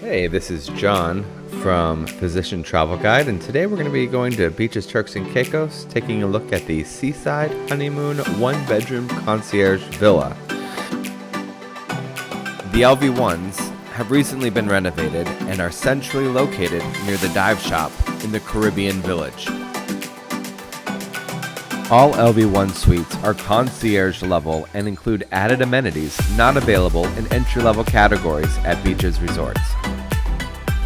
Hey, this is John from Physician Travel Guide, and today we're going to be going to Beaches, Turks and Caicos, taking a look at the Seaside Honeymoon one-bedroom concierge villa. The LV1s have recently been renovated and are centrally located near the dive shop in the Caribbean village. All LV1 suites are concierge level and include added amenities not available in entry-level categories at Beaches Resorts.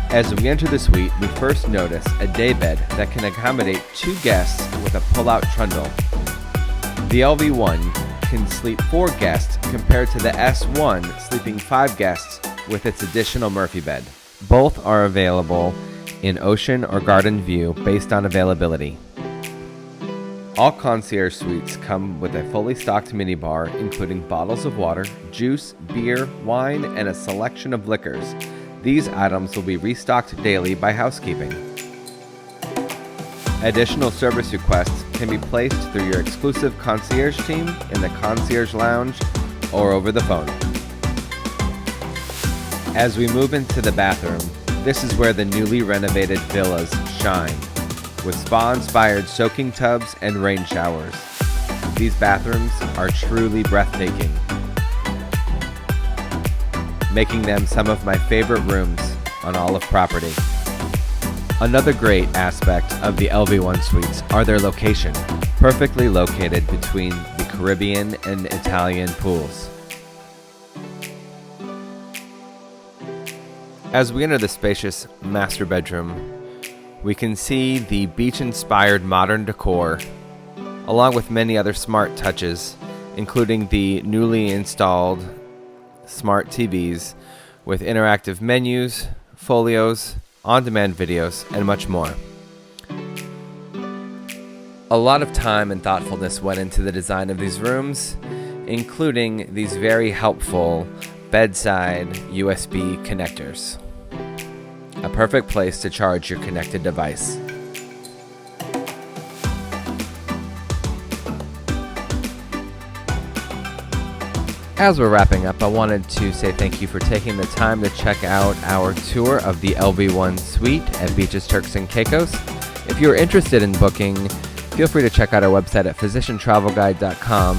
As we enter the suite, we first notice a daybed that can accommodate 2 guests with a pull-out trundle. The LV1 can sleep 4 guests compared to the S1 sleeping 5 guests with its additional Murphy bed. Both are available in ocean or garden view based on availability. All concierge suites come with a fully stocked minibar, including bottles of water, juice, beer, wine, and a selection of liquors. These items will be restocked daily by housekeeping. Additional service requests can be placed through your exclusive concierge team in the concierge lounge or over the phone. As we move into the bathroom, this is where the newly renovated villas shine, with spa-inspired soaking tubs and rain showers. These bathrooms are truly breathtaking, making them some of my favorite rooms on all of property. Another great aspect of the LV1 suites are their location, perfectly located between the Caribbean and Italian pools. As we enter the spacious master bedroom, we can see the beach-inspired modern decor, along with many other smart touches, including the newly installed smart TVs with interactive menus, folios, on-demand videos, and much more. A lot of time and thoughtfulness went into the design of these rooms, including these very helpful bedside USB connectors. A perfect place to charge your connected device. As we're wrapping up, I wanted to say thank you for taking the time to check out our tour of the LV1 suite at Beaches, Turks and Caicos. If you're interested in booking, feel free to check out our website at physiciantravelguide.com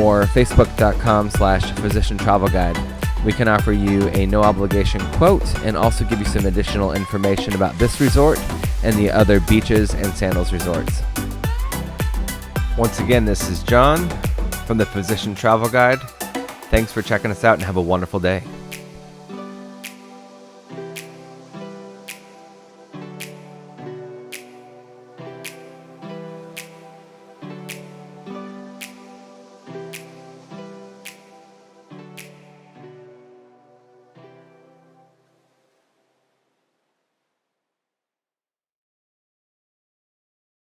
or facebook.com/physiciantravelguide. We can offer you a no-obligation quote and also give you some additional information about this resort and the other beaches and sandals resorts. Once again, this is John from the Physician Travel Guide. Thanks for checking us out and have a wonderful day.